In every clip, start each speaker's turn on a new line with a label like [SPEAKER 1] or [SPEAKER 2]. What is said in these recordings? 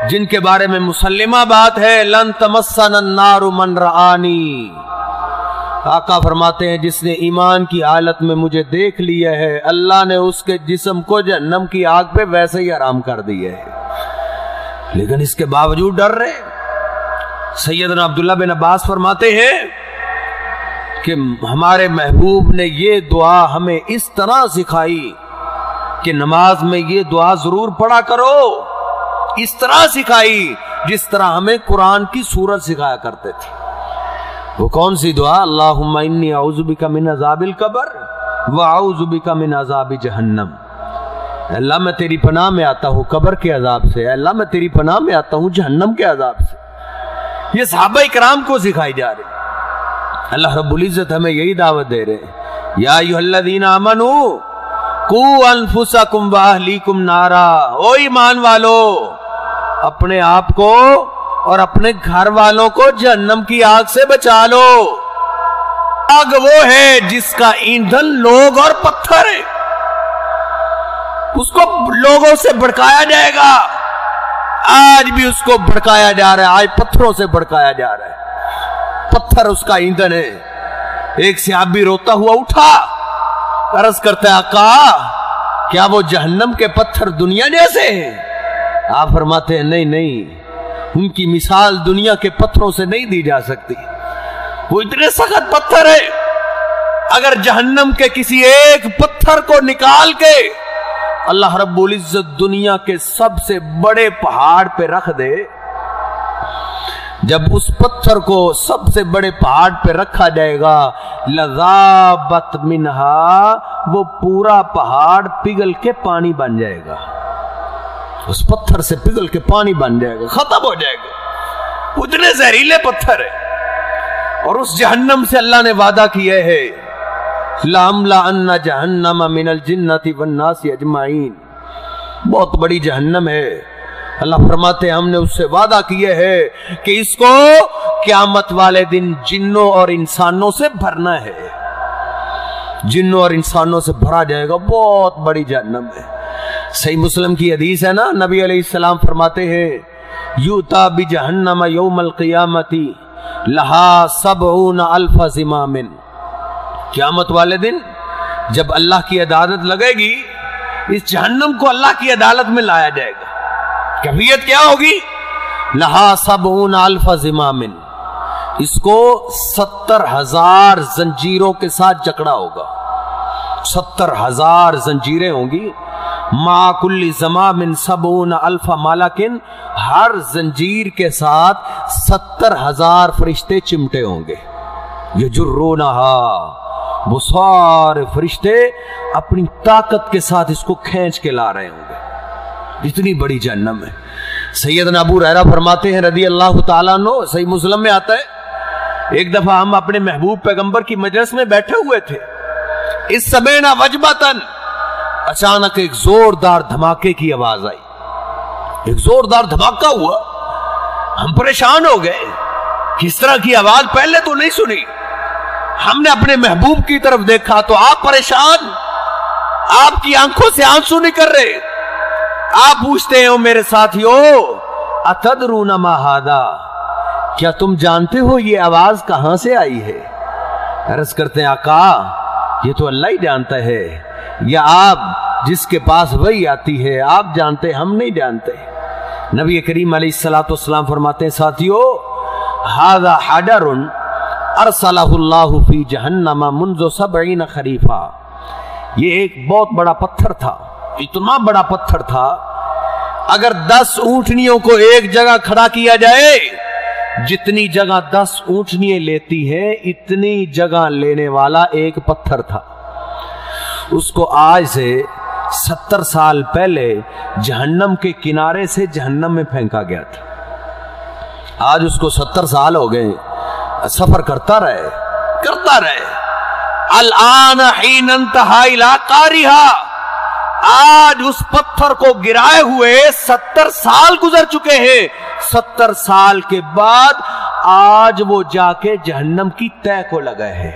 [SPEAKER 1] جن کے بارے میں مسلمہ بات ہے، لن تمسنا النار من رآنی، آقا فرماتے ہیں جس نے ایمان کی حالت میں مجھے دیکھ لیا ہے، اللہ نے اس کے جسم کو جہنم کی آگ پہ ویسے ہی حرام کر دیا ہے، لیکن اس کے باوجود ڈر رہے۔ سیدنا عبداللہ بن عباس فرماتے ہیں کہ ہمارے محبوب نے یہ دعا ہمیں اس طرح سکھائی کہ نماز میں یہ دعا ضرور پڑھا کرو، اس طرح سکھائی جس طرح ہمیں قرآن کی سورت سکھایا کرتے تھے۔ وہ کون سی دعا؟ اللہم انی اعوذ بک من عذاب القبر واعوذ بک من عذاب جہنم، اللہ میں تیری پناہ میں آتا ہوں قبر کے عذاب سے، اللہ میں تیری پناہ میں آتا ہوں جہنم کے عذاب سے۔ یہ صحابہ کرام کو سکھائی جا رہی۔ اللہ رب العزت ہمیں یہی دعوت دے رہے ہیں، یا ایھا الذین آمنوا قوا انفسکم واہلیکم نارا، او ایمان والو اپنے آپ کو اور اپنے گھر والوں کو جہنم کی آگ سے بچا لو۔ آگ وہ ہے جس کا ایندھن لوگ اور پتھر ہے، اس کو لوگوں سے بھڑکایا جائے گا، آج بھی اس کو بھڑکایا جا رہا ہے، آج پتھروں سے بھڑکایا جا رہا ہے، پتھر اس کا ایندھن ہے۔ ایک صحابی روتا ہوا اٹھا، عرض کرتا ہے آقا کیا وہ جہنم کے پتھر دنیا جیسے ہیں؟ آپ فرماتے ہیں نہیں نہیں، ان کی مثال دنیا کے پتھروں سے نہیں دی جا سکتی، وہ اتنے سخت پتھر ہے، اگر جہنم کے کسی ایک پتھر کو نکال کے اللہ رب العزت دنیا کے سب سے بڑے پہاڑ پہ رکھ دے، جب اس پتھر کو سب سے بڑے پہاڑ پہ رکھا جائے گا لذابت منہا، وہ پورا پہاڑ پگھل کے پانی بن جائے گا، اس پتھر سے پگھل کے پانی بن جائے گا، ختم ہو جائے گا، اتنے زہریلے پتھر ہیں۔ اور اس جہنم سے اللہ نے وعدہ کیا ہے لَأَمْلَأَنَّ جَهَنَّمَ مِنَ الْجِنَّةِ وَالنَّاسِ أَجْمَعِينَ، بہت بڑی جہنم ہے، اللہ فرماتے ہیں ہم نے اس سے وعدہ کیا ہے کہ اس کو قیامت والے دن جنوں اور انسانوں سے بھرنا ہے، جنوں اور انسانوں سے بھرا جائے گا، بہت بڑی جہنم ہے۔ صحیح مسلم کی حدیث ہے نا، نبی علیہ السلام فرماتے ہیں یؤتی بجہنم یوم القیامت لہا 70,000 زمام، قیامت والے دن جب اللہ کی عدالت لگے گی، اس جہنم کو اللہ کی عدالت میں لایا جائے گا، کیفیت کیا ہوگی؟ لہا 70,000 زمام، اس کو 70,000 زنجیروں کے ساتھ جکڑا ہوگا، 70,000 زنجیریں ہوں گی، ما کل زمام 70,000 مالکن، ہر زنجیر کے ساتھ 70,000 فرشتے چمٹے ہوں گے، یجرونہا، وہ سارے فرشتے اپنی طاقت کے ساتھ اس کو کھینچ کے لا رہے ہوں گے، اتنی بڑی جہنم ہے۔ سیدنا ابو ہریرہ فرماتے ہیں رضی اللہ تعالیٰ عنہ، صحیح مسلم میں آتا ہے ایک دفعہ ہم اپنے محبوب پیغمبر کی مجلس میں بیٹھے ہوئے تھے، اس سمعنا وجبتن، اچانک ایک زوردار دھماکے کی آواز آئی، ایک زوردار دھماکہ ہوا، ہم پریشان ہو گئے، کس طرح کی آواز پہلے تو نہیں سنی، ہم نے اپنے محبوب کی طرف دیکھا تو آپ پریشان، آپ کی آنکھوں سے آنسو نکل رہے، آپ پوچھتے ہیں میرے ساتھیو اتدرون ما ھذا، کیا تم جانتے ہو یہ آواز کہاں سے آئی ہے؟ عرض کرتے ہیں آقا یہ تو اللہ ہی جانتا ہے، یا آپ جس کے پاس وحی آتی ہے آپ جانتے، ہم نہیں جانتے۔ نبی کریم علیہ السلام فرماتے ہیں ساتھیو ھذا حجر ارسلہ اللہ فی جہنم منذ 70 خریفا، یہ ایک بہت بڑا پتھر تھا، اتنا بڑا پتھر تھا، اگر 10 اونٹنیوں کو ایک جگہ کھڑا کیا جائے، جتنی جگہ 10 اونٹنیاں لیتی ہیں اتنی جگہ لینے والا ایک پتھر تھا، اس کو آج سے 70 سال پہلے جہنم کے کنارے سے جہنم میں پھینکا گیا تھا، آج اس کو 70 سال ہو گئے، سفر کرتا رہے الان حین انتہا الی قاریہا، آج اس پتھر کو گرائے ہوئے 70 سال گزر چکے ہیں، 70 سال کے بعد آج وہ جا کے جہنم کی تہہ کو لگا ہے،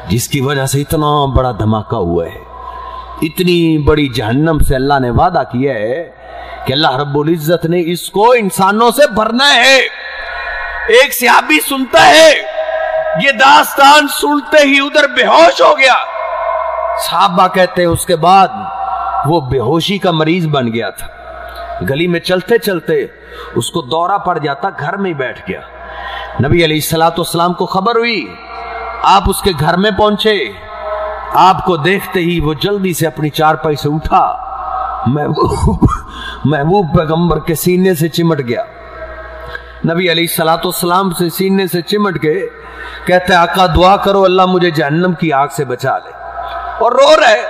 [SPEAKER 1] جس کی وجہ سے اتنا بڑا دھماکہ ہوا ہے۔ इतनी बड़ी जहन्नम से अल्लाह ने वादा किया है कि अल्लाह रब्बुल इज्जत ने इसको इंसानों से भरना है। एक सहाबी सुनता है, ये दास्तान सुनते ही उधर बेहोश हो गया। साहबा कहते हैं उसके बाद वो बेहोशी का मरीज बन गया था। गली में चलते चलते उसको दौरा पड़ जाता, घर में ही बैठ गया। नबी अलैहिस्सलाम को खबर हुई, आप उसके घर में पहुंचे। आपको देखते ही वो जल्दी से अपनी चारपाई से उठा, महबूब पैगंबर के सीने से चिमट गया। नबी अलैहिस्सलाम से सीने से चिमट के कहते आका दुआ करो अल्लाह मुझे जहन्नम की आग से बचा ले, और रो रहे।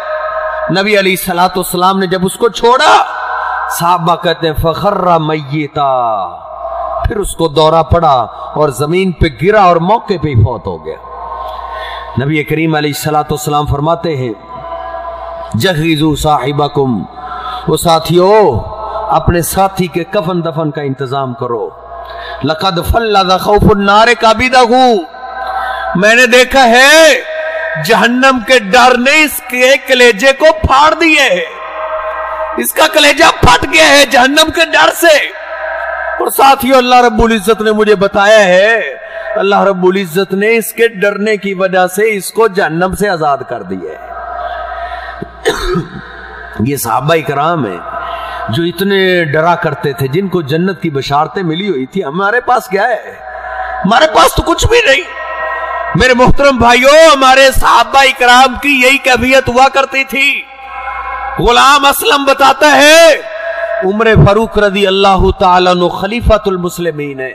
[SPEAKER 1] नबी अलैहिस्सलाम ने जब उसको छोड़ा, साहबा कहते हैं फखर्रा मय्यता, फिर उसको दौरा पड़ा और जमीन पे गिरा और मौके पे ही फौत हो गया। नबी करीम अलैहिस्सलाम फरमाते हैं जहीजू साहिबकुम, वो साथियों अपने साथी के कफन दफन का इंतजाम करो। लक़द फल्लज़ खौफुन नार काबिदहू, मैंने देखा है जहन्नम के डर ने इसके कलेजे को फाड़ दिए है, इसका कलेजा फट गया है जहन्नम के डर से। और साथियों अल्लाह रब्बुल इज्जत ने मुझे बताया है, अल्लाह रब्बुल इज्जत ने इसके डरने की वजह से इसको जहन्नम से आजाद कर दिया है। ये सहाबा इकराम है जो इतने डरा करते थे, जिनको जन्नत की बशारतें मिली हुई थी। हमारे पास क्या है? हमारे पास तो कुछ भी नहीं। मेरे मोहतरम भाइयों, हमारे सहाबा इकराम की यही कैफियत हुआ करती थी। गुलाम असलम बताता है, उमर फारूक रज़ी अल्लाह ताला अन्हु खलीफातुल मुस्लिमीन है,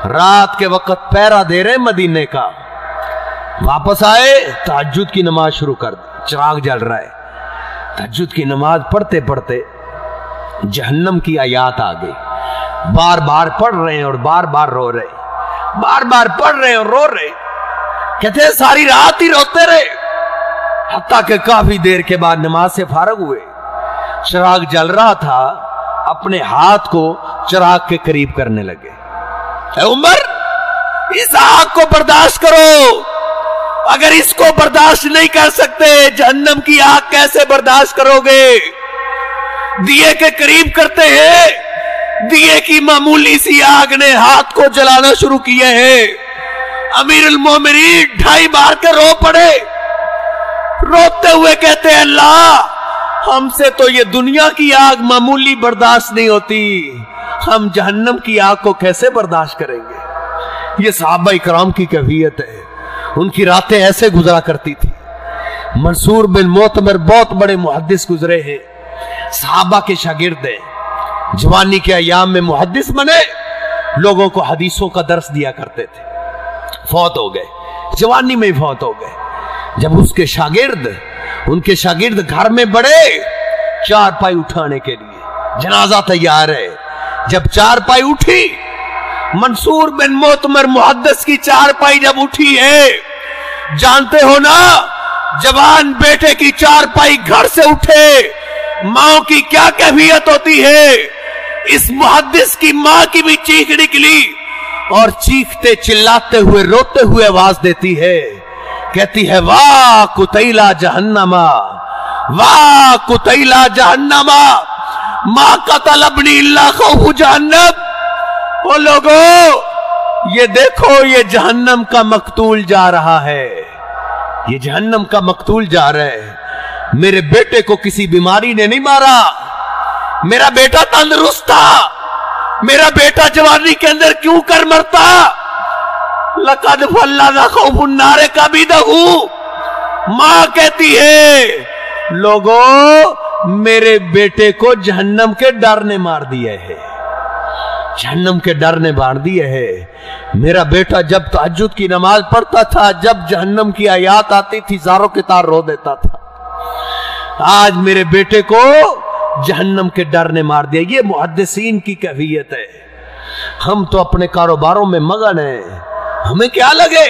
[SPEAKER 1] रात के वक्त पहरा दे रहे मदीने का। वापस आए, तहज्जुद की नमाज शुरू कर दी, चिराग जल रहा है। तहज्जुद की नमाज पढ़ते पढ़ते जहन्नम की आयात आ गई। बार बार पढ़ रहे हैं और बार बार रो रहे, बार बार पढ़ रहे हैं और रो रहे। कहते हैं सारी रात ही रोते रहे, हत्ता के काफी देर के बाद नमाज से फारग हुए। चिराग जल रहा था, अपने हाथ को चिराग के करीब करने लगे। उमर, इस आग को बर्दाश्त करो, अगर इसको बर्दाश्त नहीं कर सकते जहन्नम की आग कैसे बर्दाश्त करोगे? दिए के करीब करते हैं, दिए की मामूली सी आग ने हाथ को जलाना शुरू किया है। अमीरुल मोमिनीन 2.5 बार के रो पड़े, रोते हुए कहते हैं अल्लाह हमसे तो ये दुनिया की आग मामूली बर्दाश्त नहीं होती, हम जहन्नम की आग को कैसे बर्दाश्त करेंगे? ये सहाबा इकराम की कैफियत है। उनकी रातें ऐसे गुजरा करती थी। मंसूर बिन मोतमर बहुत बड़े मुहद्दिस गुजरे हैं, सहाबा के शागिर्द हैं। जवानी के अयाम में मुहद्दिस बने, लोगों को हदीसों का दर्स दिया करते थे। फौत हो गए, जवानी में ही फौत हो गए। जब उनके शागिर्द घर में बढ़े, चारपाई उठाने के लिए जनाजा तैयार है। जब चारपाई उठी, मंसूर बिन मोतमर मुहद्दिस की चारपाई जब उठी है, जानते हो ना जवान बेटे की चारपाई घर से उठे, मां की क्या कैफियत होती है। इस मुहद्दिस की मां की भी चीख निकली और चीखते चिल्लाते हुए रोते हुए आवाज देती है, कहती है वाह कुतैला जहन्नमा, वाह कुतैला जहन्नमा, मां का तलबनी इल्ला खौफु जहन्नम। ओ लोगों, ये देखो ये जहन्नम का मकतूल जा रहा है, ये जहन्नम का मकतूल जा रहा है। मेरे बेटे को किसी बीमारी ने नहीं मारा, मेरा बेटा तंदुरुस्त था, मेरा बेटा जवानी के अंदर क्यों कर मरता? लक़द फल्लज़ खौफुन नार काबिदहू, मां कहती है लोगों मेरे बेटे को जहन्नम के डर ने मार दिया है, जहन्नम के डर ने मार दिया है। मेरा बेटा जब तहज्जुद की नमाज पढ़ता था, जब जहन्नम की आयात आती थी ज़ारों के तार रो देता था। आज मेरे बेटे को जहन्नम के डर ने मार दिया। ये मुहद्दिसीन की कैफियत है। हम तो अपने कारोबारों में मगन हैं, हमें क्या लगे,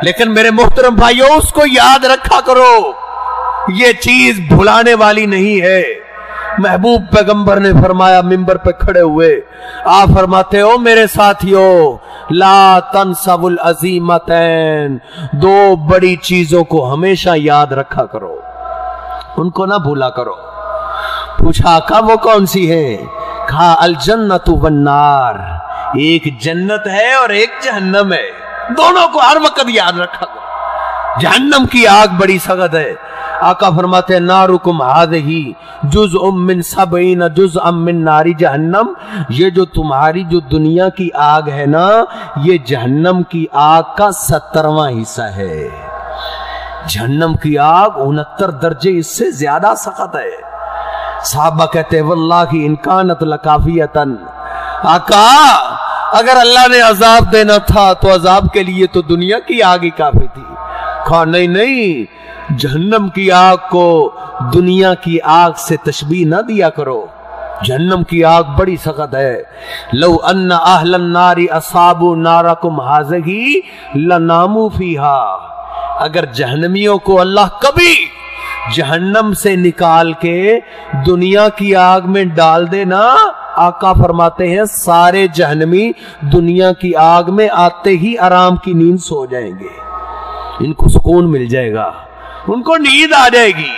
[SPEAKER 1] लेकिन मेरे मोहतरम भाइयों उसको याद रखा करो, ये चीज भुलाने वाली नहीं है। महबूब पैगंबर ने फरमाया मिंबर पे खड़े हुए, आप फरमाते हो मेरे साथियों ला तनसवुल अजीमतैन, 2 बड़ी चीजों को हमेशा याद रखा करो। उनको ना भूला करो। पूछा आका वो कौन सी है? कहा अल जन्नतु वन्नार, एक जन्नत है और एक जहन्नम है, दोनों को हर वक्त याद रखा करो। जहन्नम की आग बड़ी सख्त है। आका फरमाते हैं नारुकुम हाज़िही जुज़उम मिन सबईन जुज़अम मिन नारी जहन्नम, ये जो तुम्हारी जो दुनिया की आग है ना, ये जहन्नम की आग का 70वां हिस्सा है। जहन्नम की आग 69 दर्जे इससे ज्यादा सख्त है। साहबा कहते हैं वल्लाहि इन कानत लकाफियतन, आका अगर अल्लाह ने अजाब देना था तो अजाब के लिए तो दुनिया की आग ही काफी थी। कहा नहीं नहीं, जहन्नम की आग को दुनिया की आग से तशबीह ना दिया करो, जहन्नम की आग बड़ी सख्त है। लौ अन्ना अहलन नारी असाबु नारकुम हाज़िही लनामू फीहा, अगर जहन्नमियों को अल्लाह कभी जहन्नम से निकाल के दुनिया की आग में डाल देना, आका फरमाते हैं सारे जहन्नमी दुनिया की आग में आते ही आराम की नींद सो जाएंगे, इनको सुकून मिल जाएगा, उनको नींद आ जाएगी।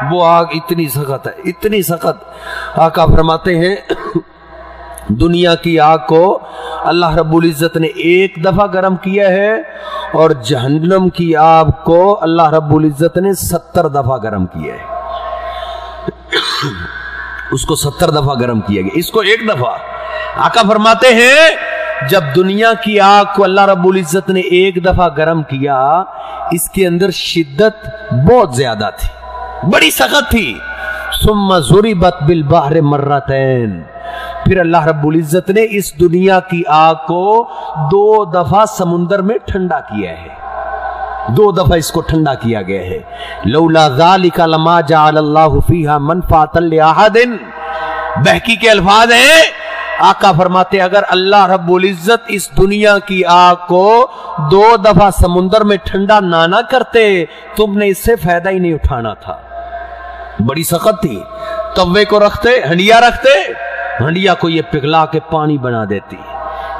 [SPEAKER 1] वो आग इतनी सख्त है, इतनी सख्त। आका फरमाते हैं दुनिया की आग को अल्लाह रब्बुल इज्जत ने एक दफा गर्म किया है और जहन्नम की आग को अल्लाह रब्बुल इज्जत ने 70 दफा गर्म किया है। उसको 70 दफा गर्म किया गया, इसको एक दफा। आका फरमाते हैं जब दुनिया की आग को अल्लाह रब्बुल इज्जत ने एक दफा गर्म किया, इसके अंदर शिद्दत बहुत ज्यादा थी, बड़ी सख्त थी। सुम्मा ज़ुरिबत बिल बहर मर्रतैन, फिर अल्लाह रब्बुल इज्जत ने इस दुनिया की आग को 2 दफा समुंदर में ठंडा किया है, 2 दफा इसको ठंडा किया गया है। लौला ज़ालिका लमा जअलल्लाहु फीहा मनफ़अतन लिअहदिन, बहकी के अल्फाज हैं, आका फरमाते अगर अल्लाह रब्बुल इज्जत इस दुनिया की आग को 2 दफा समुंदर में ठंडा ना करते, तुमने इससे फायदा ही नहीं उठाना था। बड़ी सख्त थी। तवे को रखते, हंडिया रखते, हंडिया को ये पिघला के पानी बना देती।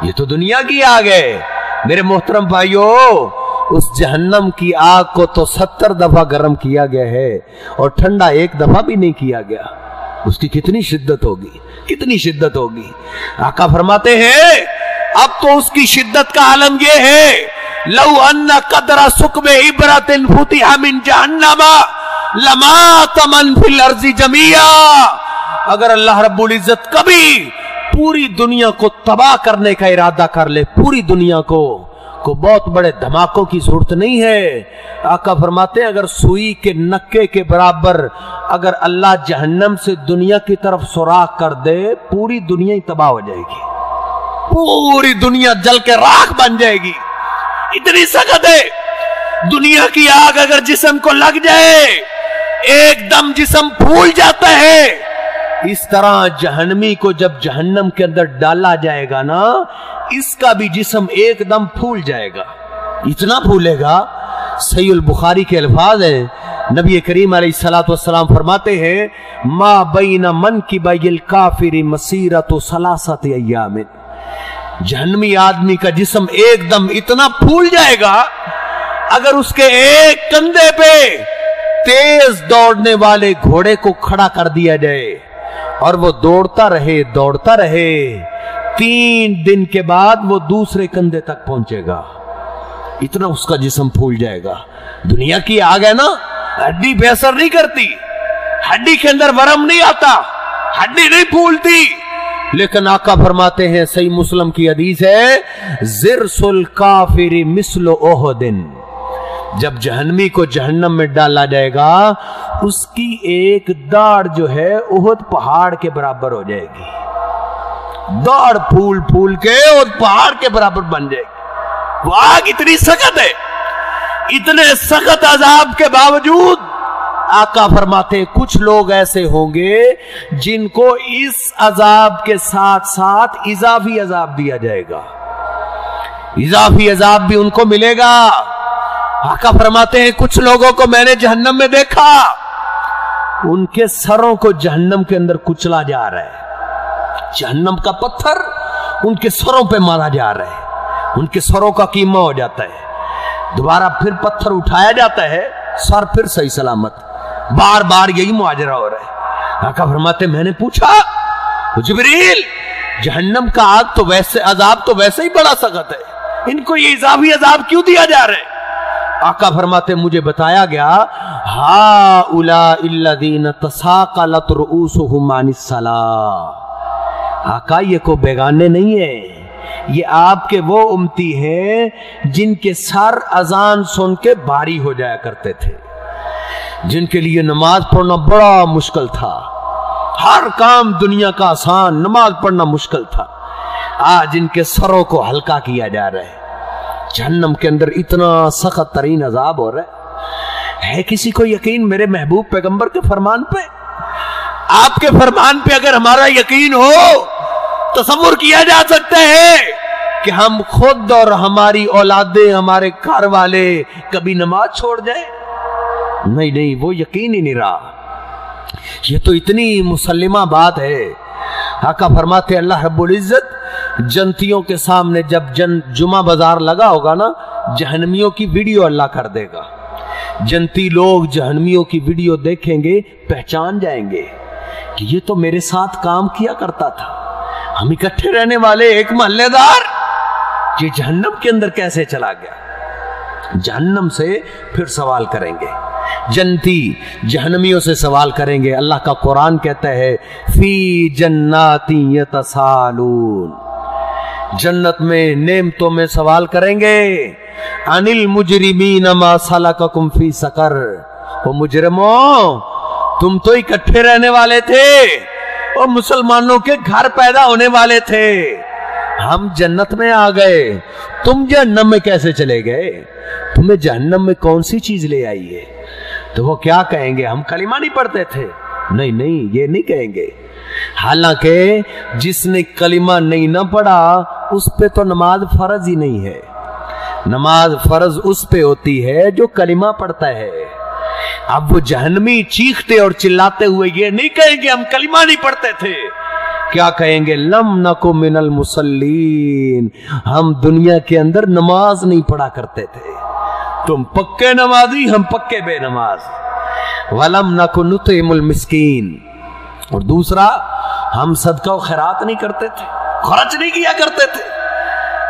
[SPEAKER 1] ये तो दुनिया की आग है। मेरे मोहतरम भाइयों, उस जहन्नम की आग को तो 70 दफा गर्म किया गया है और ठंडा एक दफा भी नहीं किया गया। उसकी कितनी शिद्दत होगी, कितनी शिद्दत होगी। आका फरमाते हैं अब तो उसकी शिद्दत का आलम यह है लौ अन्ना कदरा सुकबे इबरतिन फुतिहा मिन जहन्नमा लमा तमन फिल अर्ज़ि जमिया, अगर अल्लाह रब्बुल इज्जत कभी पूरी दुनिया को तबाह करने का इरादा कर ले, पूरी दुनिया को बहुत बड़े धमाकों की जरूरत नहीं है। आका फरमाते हैं अगर सुई के नक्के के बराबर अगर अल्लाह जहन्नम से दुनिया की तरफ सुराख कर दे, पूरी दुनिया ही तबाह हो जाएगी, पूरी दुनिया जल के राख बन जाएगी। इतनी सख्त है दुनिया की आग। अगर जिस्म को लग जाए एकदम जिस्म फूल जाता है। इस तरह जहन्नमी को जब जहन्नम के अंदर डाला जाएगा ना, इसका भी जिस्म एकदम फूल जाएगा, इतना फूलेगा। सहीहुल बुखारी के अल्फाज हैं, नबी करीम अलैहिस्सलातु वस्सलाम फरमाते हैं मा बैना मनकिबैल काफिर मसीरतु सलासति अय्यामिन, जहन्नमी आदमी का जिस्म एकदम इतना फूल जाएगा, अगर उसके एक कंधे पे तेज दौड़ने वाले घोड़े को खड़ा कर दिया जाए और वो दौड़ता रहे 3 दिन के बाद वो दूसरे कंधे तक पहुंचेगा, इतना उसका जिस्म फूल जाएगा। दुनिया की आग है ना, हड्डी पे असर नहीं करती, हड्डी के अंदर वरम नहीं आता, हड्डी नहीं फूलती। लेकिन आका फरमाते हैं, सही मुस्लिम की हदीस है, जिरसुल काफिर मिस्लो ओहदिन, जब जहन्नमी को जहन्नम में डाला जाएगा, उसकी एक दाढ़ जो है ओहद पहाड़ के बराबर हो जाएगी। दाढ़ फूल फूल के और पहाड़ के बराबर बन जाएगी। वो आग इतनी सख्त है। इतने सख्त अजाब के बावजूद आका फरमाते कुछ लोग ऐसे होंगे जिनको इस अजाब के साथ साथ इजाफी अजाब दिया जाएगा, इजाफी अजाब भी उनको मिलेगा। आका फरमाते हैं कुछ लोगों को मैंने जहन्नम में देखा, उनके सरों को जहन्नम के अंदर कुचला जा रहा है, जहन्नम का पत्थर उनके सरों पे मारा जा रहा है, उनके सरों का कीमा हो जाता है। दोबारा फिर पत्थर उठाया जाता है, सर फिर सही सलामत। बार बार यही मुआजरा हो रहा है। आका फरमाते मैंने पूछा जिब्रील जहन्नम का आग तो वैसे अजाब तो वैसे ही बड़ा सख्त है, इनको ये इजाफी अजाब क्यों दिया जा रहा है? आका फरमाते मुझे बताया गया हा उला इल्लदीन तसाक़लत रुऊसुहुम अनिस्सलाह। आका ये को बेगाने नहीं है, ये आपके वो उम्मती हैं जिनके सर अजान सुन के भारी हो जाया करते थे, जिनके लिए नमाज पढ़ना बड़ा मुश्किल था, हर काम दुनिया का आसान, नमाज पढ़ना मुश्किल था। आज इनके सरों को हल्का किया जा रहा है। जहन्नम के अंदर इतना सख्त तरीन अजाब हो रहा है किसी को यकीन मेरे महबूब पैगंबर के फरमान पे? आपके फरमान पे अगर हमारा यकीन हो, तसव्वुर किया जा सकता है कि हम खुद और हमारी औलादे, हमारे घर वाले कभी नमाज छोड़ जाए? नहीं नहीं, वो यकीन ही नहीं रहा। ये तो इतनी मुसल्लिमा बात है। आका फरमाते अल्लाह रब्बुल इज्जत जन्नतियों के सामने जब जुमा बाजार लगा होगा ना, जहन्नमियों की वीडियो अल्लाह कर देगा। जन्नती लोग जहन्नमियों की वीडियो देखेंगे, पहचान जाएंगे कि ये तो मेरे साथ काम किया करता था, हम इकट्ठे रहने वाले एक मोहल्लेदार, ये जहन्नम के अंदर कैसे चला गया? जहन्नम से फिर सवाल करेंगे, जन्नती जहन्नमियों से सवाल करेंगे। अल्लाह का कुरान कहता है फी जन्नाती यतसालून, जन्नत में नेमतों में सवाल करेंगे। अनिल मुजरिमीन मा सलककुम फी सकर, ओ मुजरिमों तुम तो इकट्ठे रहने वाले थे और मुसलमानों के घर पैदा होने वाले थे, हम जन्नत में आ गए, तुम जहन्नम में कैसे चले गए? तुम्हें जहन्नम में कौन सी चीज ले आई है? तो वो क्या कहेंगे, हम कलिमा नहीं पढ़ते थे? नहीं नहीं, ये नहीं कहेंगे। हालांकि जिसने कलिमा नहीं ना पढ़ा उस पे तो नमाज फर्ज ही नहीं है। नमाज फर्ज उस पे होती है जो कलिमा पढ़ता है। अब वो जहन्नमी चीखते और चिल्लाते हुए ये नहीं कहेंगे हम कलिमा नहीं पढ़ते थे, क्या कहेंगे? लम नको मिनल मुसल्लीन, हम दुनिया के अंदर नमाज नहीं पढ़ा करते थे, तुम पक्के नमाजी, हम पक्के बेनमाज। वलम नको नुतिमुल मिस्कीन, और दूसरा हम सदका और खैरात नहीं करते थे, खर्च नहीं किया करते थे।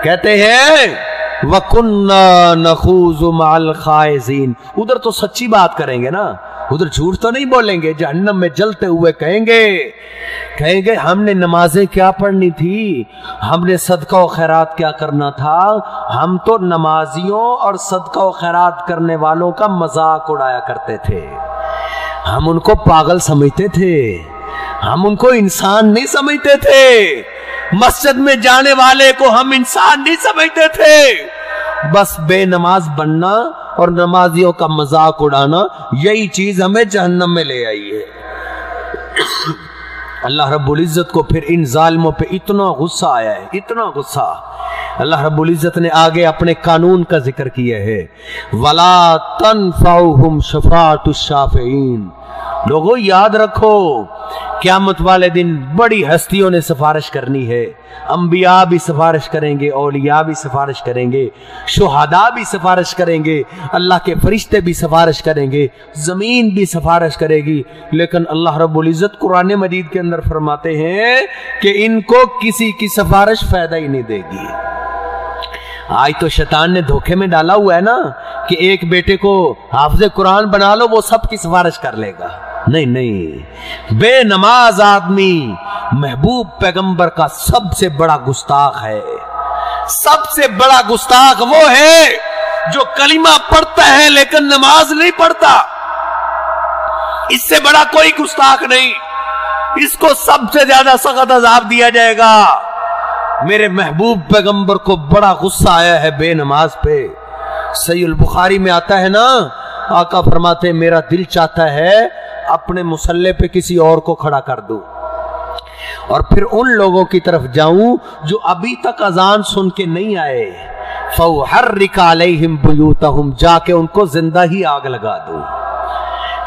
[SPEAKER 1] कहते हैं वकुन्ना नखूज़ु मअल खाइज़ीन, उधर तो सच्ची बात करेंगे ना, उधर झूठ तो नहीं बोलेंगे। जहन्नम में जलते हुए कहेंगे हमने नमाजें क्या पढ़नी थी, हमने सदका और खैरात क्या करना था, हम तो नमाजियों और सदका और खैरात करने वालों का मजाक उड़ाया करते थे, हम उनको पागल समझते थे, हम उनको इंसान नहीं समझते थे, मस्जिद में जाने वाले को हम इंसान नहीं समझते थे। बस बेनमाज बनना और नमाजियों का मजाक उड़ाना, यही चीज हमें जहन्नम में ले आई है। अल्लाह रब्बुल इज्जत को फिर इन जालिमों पे इतना गुस्सा आया है, इतना गुस्सा। अल्लाह रब्बुल इज्जत ने आगे अपने कानून का जिक्र किया है, वला तनफाउहुम शफाअतुश शाफिईन। लोगों याद रखो, क़यामत वाले दिन बड़ी हस्तियों ने सिफारिश करनी है। अंबिया भी सिफारिश करेंगे, औलिया भी सिफारिश करेंगे, शुहदा भी सिफारिश करेंगे, अल्लाह के फरिश्ते भी सिफारिश करेंगे, जमीन भी सिफारिश करेगी। लेकिन अल्लाह रब्बुल इज्जत कुरान मजीद के अंदर फरमाते हैं कि इनको किसी की सिफारिश फायदा ही नहीं देगी। आज तो शैतान ने धोखे में डाला हुआ है ना कि एक बेटे को हाफिज़े कुरान बना लो, वो सबकी सिफारिश कर लेगा। नहीं नहीं, बेनमाज आदमी महबूब पैगंबर का सबसे बड़ा गुस्ताख है। सबसे बड़ा गुस्ताख वो है जो कलिमा पढ़ता है लेकिन नमाज नहीं पढ़ता। इससे बड़ा कोई गुस्ताख नहीं, इसको सबसे ज्यादा सख्त अजाब दिया जाएगा। मेरे महबूब पैगंबर को बड़ा गुस्सा आया है बेनमाज पे। सहीह बुखारी में आता है ना, आका फरमाते मेरा दिल चाहता है अपने मुसल्ले पे किसी और को खड़ा कर दूं और फिर उन लोगों की तरफ जाऊं जो अभी तक अजान सुन के नहीं आए, फउहर्रिक अलैहिम बुयूतहुम, जाके उनको जिंदा ही आग लगा दूं।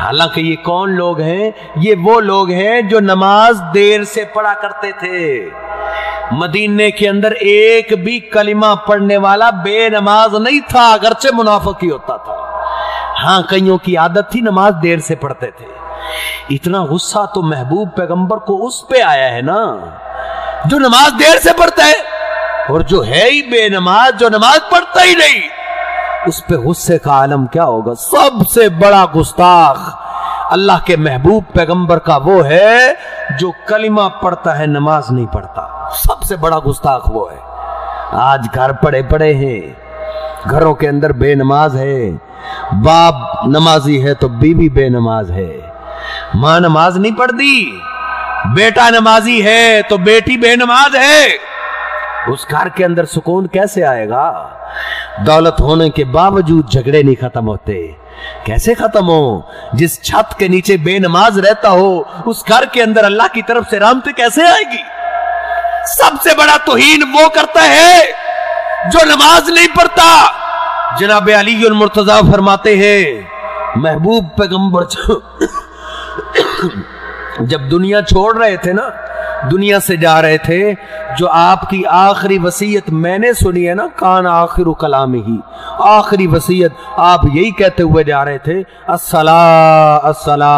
[SPEAKER 1] हालांकि ये कौन लोग हैं? ये वो लोग हैं जो नमाज देर से पढ़ा करते थे। मदीने के अंदर एक भी कलिमा पढ़ने वाला बेनमाज नहीं था, अगरचे मुनाफिक ही होता था। हाँ, कईयों की आदत थी नमाज देर से पढ़ते थे। इतना गुस्सा तो महबूब पैगंबर को उस पे आया है ना जो नमाज देर से पढ़ता है, और जो है ही बेनमाज, जो नमाज पढ़ता ही नहीं, उस पे गुस्से का आलम क्या होगा। सबसे बड़ा गुस्ताख अल्लाह के महबूब पैगंबर का वो है जो कलिमा पढ़ता है, नमाज नहीं पढ़ता। सबसे बड़ा गुस्ताख वो है। आज घर पड़े पड़े हैं, घरों के अंदर बेनमाज है, बाप नमाजी है तो बीवी बेनमाज है, मां नमाज नहीं पढ़ती, बेटा नमाजी है तो बेटी बेनमाज है। उस घर के अंदर सुकून कैसे आएगा? दौलत होने के बावजूद झगड़े नहीं खत्म होते। कैसे खत्म हो? जिस छत के नीचे बेनमाज रहता हो उस घर के अंदर अल्लाह की तरफ से रहमत कैसे आएगी? सबसे बड़ा तौहीन वो करता है जो नमाज नहीं पढ़ता। जनाब अली मुर्तजा फरमाते हैं, महबूब पैगंबर जब दुनिया छोड़ रहे थे ना, दुनिया से जा रहे थे, जो आपकी आखिरी वसीयत मैंने सुनी है ना, कान आखिरु कलाम ही, आखिरी वसीयत आप यही कहते हुए जा रहे थे, अस्सला अस्सला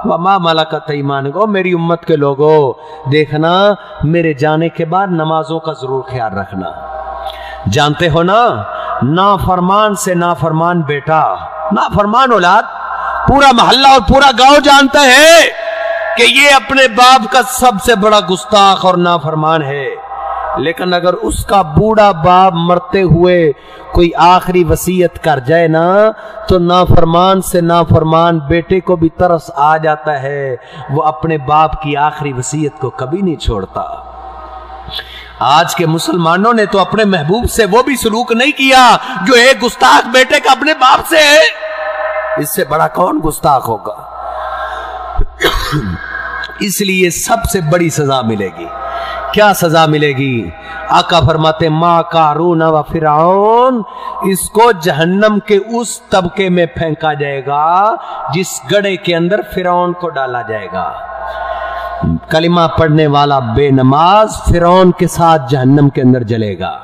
[SPEAKER 1] व मा मलकत ईमानुकुम। मेरी उम्मत के लोगों, देखना मेरे जाने के बाद नमाजों का जरूर ख्याल रखना। जानते हो ना, नाफरमान से नाफरमान बेटा, नाफरमान औलाद, पूरा मोहल्ला और पूरा गांव जानता है कि ये अपने बाप का सबसे बड़ा गुस्ताख और नाफरमान है। लेकिन अगर उसका बूढ़ा बाप मरते हुए कोई आखिरी वसीयत कर जाए ना, तो नाफरमान से नाफरमान बेटे को भी तरस आ जाता है, वो अपने बाप की आखिरी वसीयत को कभी नहीं छोड़ता। आज के मुसलमानों ने तो अपने महबूब से वो भी सलूक नहीं किया जो एक गुस्ताख बेटे का अपने बाप से है। इससे बड़ा कौन गुस्ताख होगा? इसलिए सबसे बड़ी सजा मिलेगी। क्या सजा मिलेगी? आका फरमाते, मा कारून व फिरौन, इसको जहन्नम के उस तबके में फेंका जाएगा जिस गड्ढे के अंदर फिरौन को डाला जाएगा। कलिमा पढ़ने वाला बेनमाज फिरौन के साथ जहन्नम के अंदर जलेगा।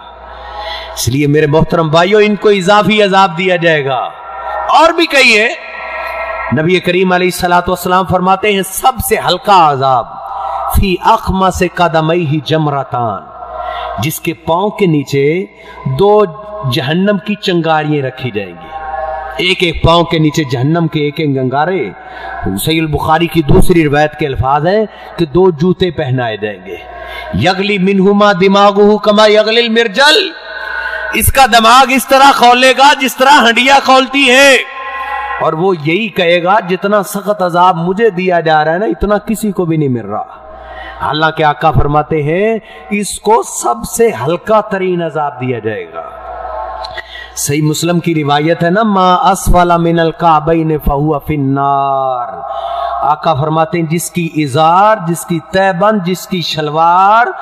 [SPEAKER 1] इसलिए मेरे मोहतरम भाइयों, इनको इजाफी अजाब दिया जाएगा। और भी कई है, नबी करीम अलैहिस्सलातु वस्सलाम फरमाते हैं, सबसे हल्का अजाब फी अखमा से कदमई ही जमरतान, जिसके पांव के नीचे दो जहन्नम की चंगारियां रखी जाएंगी। एक एक पांव के नीचे जहन्नम के एक एक गंगारे। सहीह बुखारी की दूसरी रिवायत के अल्फाज हैं कि दो जूते पहनाए जाएंगे। यगली मिनहुमा दिमागुहु कमा यगलिल मिर्जल, इसका दिमाग इस तरह खौलेगा जिस तरह हंडिया खौलती है, और वो यही कहेगा जितना सख्त अजाब मुझे दिया जा रहा है ना, इतना किसी को भी नहीं मिल रहा। हालांकि आका फरमाते हैं, इसको सबसे हल्का तरीन अजाब दिया जाएगा। सही मुस्लिम की रिवायत है ना, मा अस्फला मिनल काबैन फहुवा फिन्नार। आका फरमाते हैं, जिसकी इजार, जिसकी तैबंद, जिसकी शलवार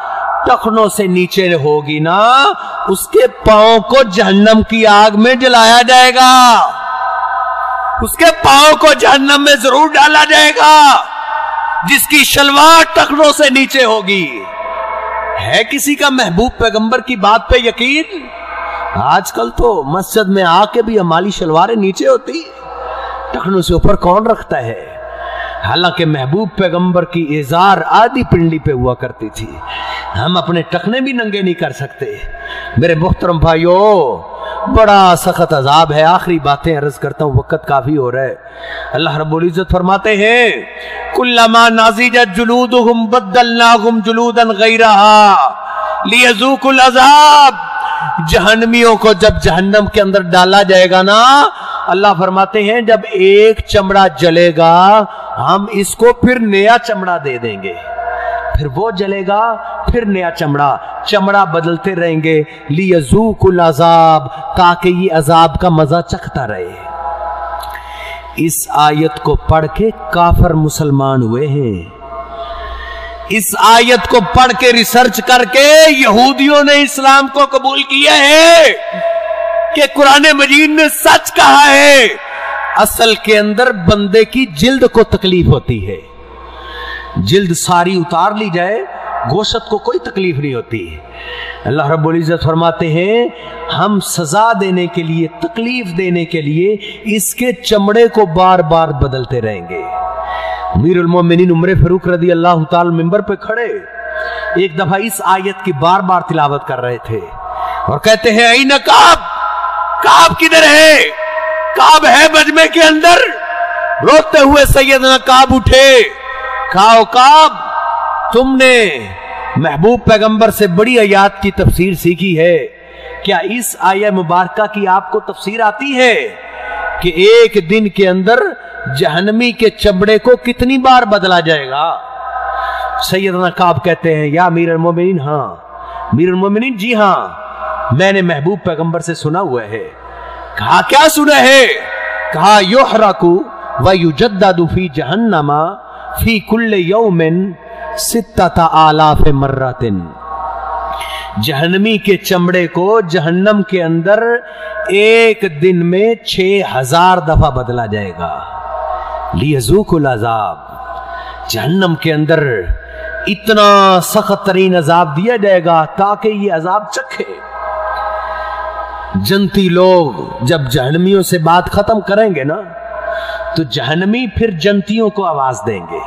[SPEAKER 1] टखनों से नीचे होगी ना, उसके पांव को जहन्नम की आग में जलाया जाएगा। उसके पांव को जहन्नम में जरूर डाला जाएगा जिसकी शलवार टखनों से नीचे होगी। है किसी का महबूब पैगंबर की बात पे यकीन? आजकल तो मस्जिद में आके भी हमारी शलवारें नीचे होती, टखनों से ऊपर कौन रखता है? हालांकि महबूब पैगंबर की इजार आधी पिंडी पे हुआ करती थी। हम अपने टखने भी नंगे नहीं कर सकते। मेरे मुहतरम भाइयों, बड़ा सख्त अजाब है। आखिरी बातें अर्ज करता हूं, वक्त काफी हो रहा है। अल्लाह रब्बुल इज्जत फरमाते हैं, कुल्लमा नाज़िजत जुलूदुहुम बद्दलनाहुम जुलूदन गैरहा लियज़ूकुल अज़ाब। जहन्नमियों को जब जहन्नम के अंदर डाला जाएगा ना, अल्लाह फरमाते हैं, जब एक चमड़ा जलेगा हम इसको फिर नया चमड़ा दे देंगे, फिर वो जलेगा, फिर नया चमड़ा, चमड़ा बदलते रहेंगे। लियज़ूकुल अज़ाब, ताकि ये अजाब का मजा चखता रहे। इस आयत को पढ़ के काफिर मुसलमान हुए हैं। इस आयत को पढ़ के रिसर्च करके यहूदियों ने इस्लाम को कबूल किया है कि कुरान मजीद ने सच कहा है। असल के अंदर बंदे की जिल्द को तकलीफ होती है, जिल्द सारी उतार ली जाए गोशत को कोई तकलीफ नहीं होती। अल्लाह रब्बुल इज्जत फरमाते हैं हम सजा देने के लिए, तकलीफ देने के लिए इसके चमड़े को बार बार बदलते रहेंगे। अमीरुल मोमिनीन उमर फारूक रदी अल्लाह ताला मिंबर पे खड़े एक दफा इस आयत की बार बार तिलावत कर रहे थे और कहते हैं ऐन काब, काब किधर है? काब है मजमे के अंदर। रोते हुए सैयदना काब उठे, कहा काब तुमने महबूब पैगंबर से बड़ी आयत की तफसीर सीखी है, क्या इस आयत मुबारका की आपको तफसीर आती है कि एक दिन के अंदर जहन्नमी के चमड़े को कितनी बार बदला जाएगा? सैयदना काब कहते हैं या अमीरुल मोमिनीन, हाँ अमीरुल मोमिनीन जी हाँ, मैंने महबूब पैगंबर से सुना हुआ है। कहा क्या सुना है? कहा युहरकु व युजद्ददु फी जहन्नमा फी कुल्ले यौमिन सित्तता आलाफ मर्रतिन। जहन्नमी के चमड़े को जहन्नम के अंदर एक दिन में 6000 दफा बदला जाएगा। लियज़ूकुल अज़ाब, जहन्नम के अंदर इतना सख्त तरीन अजाब दिया जाएगा ताकि ये अजाब चखे। जन्नती लोग जब जहन्नमियों से बात खत्म करेंगे ना, तो जहन्नमी फिर जन्नतियों को आवाज देंगे।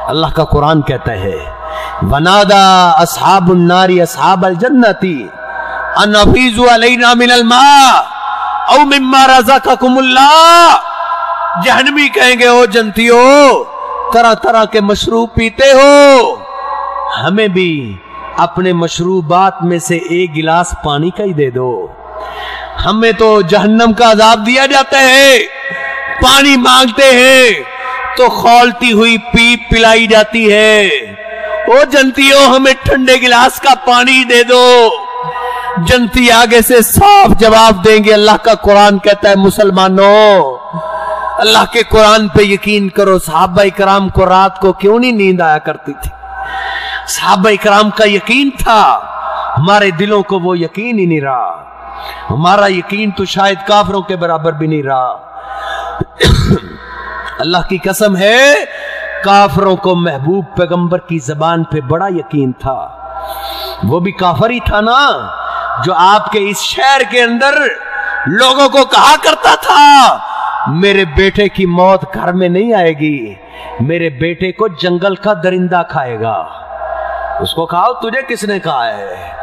[SPEAKER 1] अल्लाह का कुरान कहता है वनादा अस्हाबुन नारी अस्हाबल जन्नती अन अफीजु अलैना मिनल मा औ मिम्मा रज़क़कुमुल्लाह। जहन्नमी कहेंगे ओ जन्नतियों, तरह तरह के मशरूब पीते हो, हमें भी अपने मशरूबात में से एक गिलास पानी का ही दे दो। हमें तो जहन्नम का अजाब दिया जाता है, पानी मांगते हैं तो खौलती हुई पीप पिलाई जाती है। ओ जन्नतियों, हमें ठंडे गिलास का पानी दे दो। जन्नती आगे से साफ जवाब देंगे। अल्लाह का कुरान कहता है मुसलमानों, अल्लाह के कुरान पे यकीन करो। सहाबा इकराम को रात को क्यों नहीं नींद आया करती थी? सहाबा इकराम का यकीन था, हमारे दिलों को वो यकीन ही नहीं रहा। हमारा यकीन तो शायद काफिरों के बराबर भी नहीं रहा। अल्लाह की कसम है, काफिरों को महबूब पैगंबर की जबान पे बड़ा यकीन था। वो भी काफिर ही था ना, जो आपके इस शहर के अंदर लोगों को कहा करता था मेरे बेटे की मौत घर में नहीं आएगी, मेरे बेटे को जंगल का दरिंदा खाएगा। उसको कहा तुझे किसने कहा है?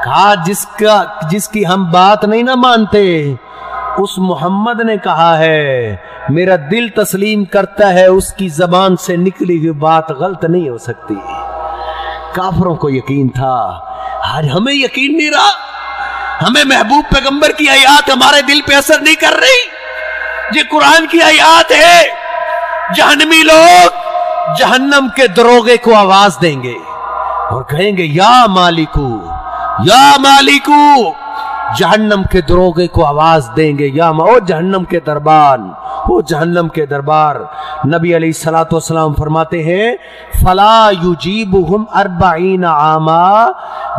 [SPEAKER 1] कहा जिसकी हम बात नहीं ना मानते, उस मोहम्मद ने कहा है। मेरा दिल तस्लीम करता है उसकी जबान से निकली हुई बात गलत नहीं हो सकती। काफिरों को यकीन था, आज हमें यकीन नहीं रहा। हमें महबूब पैगंबर की आयत हमारे दिल पे असर नहीं कर रही। ये कुरान की आयत है। जहन्नमी लोग जहन्नम के दरोगे को आवाज देंगे और कहेंगे या मालिकू, या मालिकू। जहन्नम के दरोगे को आवाज देंगे या ओ जहन्नम के दरबार, ओ जहन्नम के दरबार। नबी अलैहिस्सलातु वस्सलाम फरमाते हैं फला युजीबुहुम 40 आमा।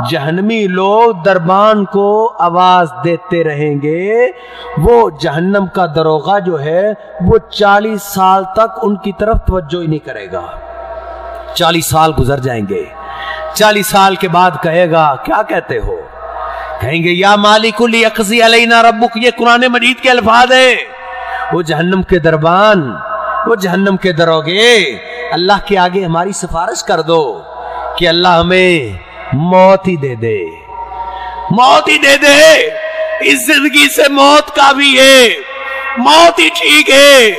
[SPEAKER 1] जहन्नमी लोग दरबान को आवाज देते रहेंगे। वो जहन्नम का दरोगा जो है वो 40 साल तक उनकी तरफ तवज्जो ही नहीं करेगा। 40 साल गुजर जाएंगे। 40 साल के बाद कहेगा क्या कहते हो? कहेंगे या मालिकुल यक़ज़ी अलैना रब्बुक। ये कुरान मजीद के अल्फाज है। वो जहन्नम के दरबान, वो जहन्नम के दरोगे अल्लाह के आगे हमारी सिफारिश कर दो कि अल्लाह हमें मौत ही दे दे, मौत ही दे दे। इस जिंदगी से मौत का भी है, मौत ही ठीक है,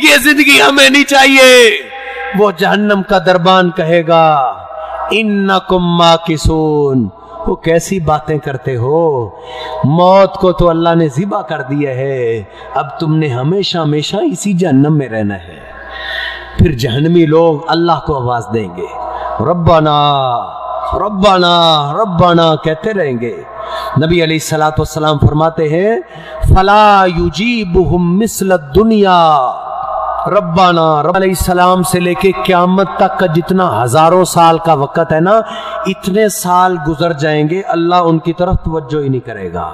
[SPEAKER 1] ये जिंदगी हमें नहीं चाहिए। वो जहन्नम का दरबान कहेगा इन्नकुम माकिसून। वो कैसी बातें करते हो, मौत को तो अल्लाह ने ज़िबा कर दिया है, अब तुमने हमेशा हमेशा इसी जहन्नम में रहना है। फिर जहन्नमी लोग अल्लाह को आवाज देंगे रब्बाना रब्बाना रब्बाना कहते रहेंगे। नबी अलैहिस्सलातु वस्सलाम फरमाते हैं फला युजीबुहुम मिस्ल दुनिया रब्बाना। रब्ब अलैहिस्सलाम से लेके क़यामत तक का जितना हजारों साल का वक्त है ना, इतने साल गुजर जाएंगे, अल्लाह उनकी तरफ तवज्जो ही नहीं करेगा।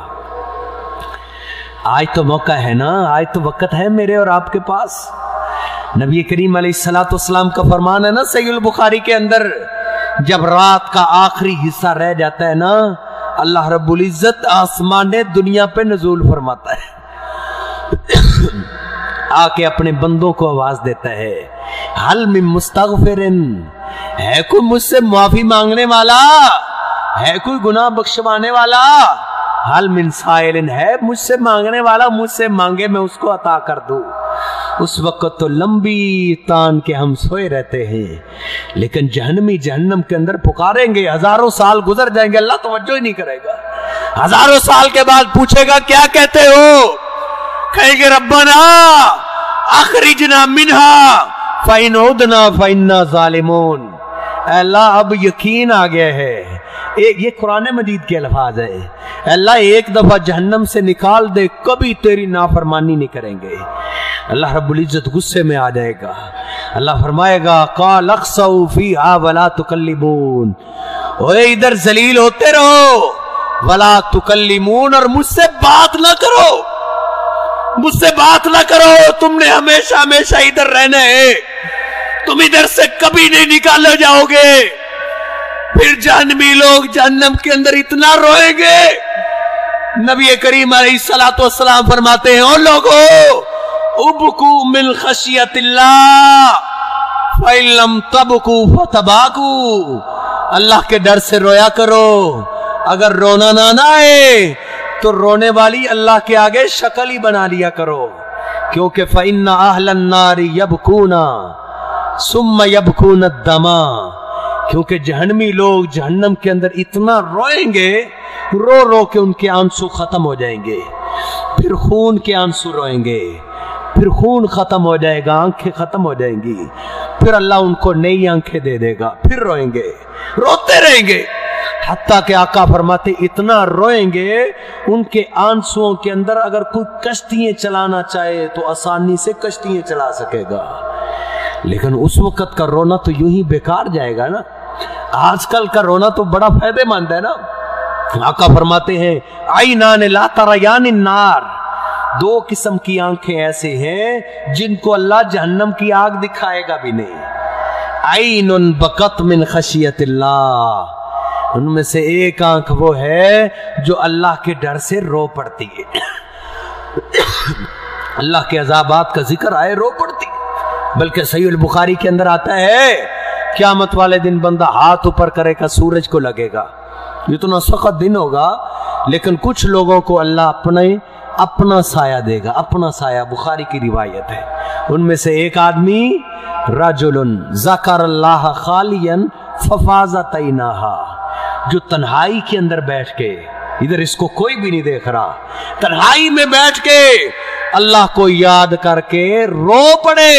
[SPEAKER 1] आज तो मौका है ना, आज तो वक्त है मेरे और आपके पास। नबी करीम अलैहिस्सलातु वस्सलाम का फरमान है ना सहीह बुखारी के अंदर, جب رات کا آخری حصہ رہ جاتا ہے نا، اللہ رب العزت آسمان دنیا پہ نزول فرماتا ہے، آ کے اپنے بندوں کو آواز دیتا ہے، حل من مستغفرن، ہے کوئی مجھ سے معافی مانگنے والا، ہے کوئی گناہ بخشوانے والا، حل من سائلن، ہے مجھ سے مانگنے والا، مجھ سے مانگے میں اس کو عطا کر دوں۔ اس وقت تو لمبی تان کے ہم سوئے رہتے ہیں، لیکن جہنمی جہنم کے اندر پکاریں گے، ہزاروں سال گزر جائیں گے، اللہ توجہ ہی نہیں کرے گا، ہزاروں سال کے بعد پوچھے گا کیا کہتے ہو، کہیں گے ربنا اخرجنا منہا فإن عدنا فإنا ظالمون، اے اللہ اب یقین آ گیا ہے، یہ قرآن مجید کے الفاظ ہے، اللہ ایک دفعہ جہنم سے نکال دے، کبھی تیری نافرمانی نہیں کریں گے۔ اللہ رب العزت غصے میں آ جائے گا، اللہ فرمائے گا قال اخسؤوا فیہا ولا تکلمون، اوے ادھر ذلیل ہوتے رہو، ولا تکلمون، اور مجھ سے بات نہ کرو، مجھ سے بات نہ کرو، تم نے ہمیشہ ہمیشہ ادھر رہنا ہے، تم ادھر سے کبھی نہیں نکالے جاؤ گے۔ پھر جہنمی لوگ جہنم کے اندر اتنا روئیں گے، نبی کریم علیہ السلام فرماتے ہیں، او لوگو ابکو من خشیت اللہ فإن لم تبکو فتباکو، اللہ کے ڈر سے رویا کرو، اگر رونا نہ آئے تو رونے والی اللہ کے آگے شکل ہی بنا لیا کرو، کیونکہ فإن أهل النار يبكون ثم يبكون الدم، کیونکہ جہنمی لوگ جہنم کے اندر اتنا روئیں گے، رو رو کے ان کے آنسو ختم ہو جائیں گے، پھر خون کے آنسو روئیں گے، پھر خون ختم ہو جائے گا، آنکھیں ختم ہو جائیں گی، پھر اللہ ان کو نئی آنکھیں دے دے گا، پھر روئیں گے، روتے رہیں گے، حتیٰ کہ آقا فرماتے اتنا روئیں گے ان کے آنسوؤں کے اندر اگر کوئی کشتیاں چلانا چاہے تو آسانی سے کشتیاں چلا سکے گا، لیکن اس وقت کا رونا تو یوں ہی بیکار جائے گا نا۔ آج کل کا رونا تو بڑا فائدے مند ہے نا۔ آقا فرماتے ہیں عینان لا تریان النار، دو قسم کی آنکھیں ایسے ہیں جن کو اللہ جہنم کی آگ دکھائے گا بھی نہیں، عین بکت من خشیت اللہ، ان میں سے ایک آنکھ وہ ہے جو اللہ کے ڈر سے رو پڑتی ہے، اللہ کے عذابات کا ذکر آئے رو پڑتی ہے، بلکہ صحیح البخاری کے اندر آتا ہے قیامت والے دن بندہ ہاتھ اوپر کرے گا سورج کو لگے گا، اتنا سخت دن ہوگا، لیکن کچھ لوگوں کو اللہ اپنا سایہ دے گا، اپنا سایہ، بخاری کی روایت ہے، ان میں سے ایک آدمی رجل ذکر اللہ خالیا ففاضت عیناہا، جو تنہائی کے اندر بیٹھ کے، ادھر اس کو کوئی بھی نہیں دیکھ رہا، تنہائی میں بیٹھ کے اللہ کو یاد کر کے رو پڑے،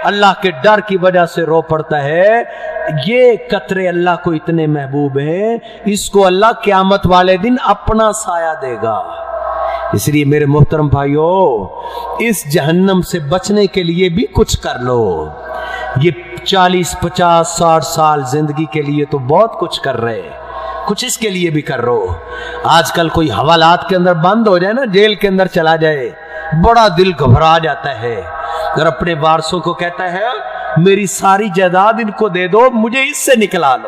[SPEAKER 1] اللہ کے ڈر کی وجہ سے رو پڑتا ہے، یہ قطرے اللہ کو اتنے محبوب ہیں، اس کو اللہ قیامت والے دن اپنا سایہ دے گا۔ اس لیے میرے محترم بھائیو، اس جہنم سے بچنے کے لیے بھی کچھ کر لو، یہ 40 50 60 سال زندگی کے لیے تو بہت کچھ کر رہے، کچھ اس کے لیے بھی کر رہو۔ آج کل کوئی حوالات کے اندر بند ہو جائے نا، جیل کے اندر چلا جائے، بڑا دل گھبرا جاتا ہے، اور اپنے وارثوں کو کہتا ہے میری ساری جائیداد ان کو دے دو، مجھے اس سے نکلا لو،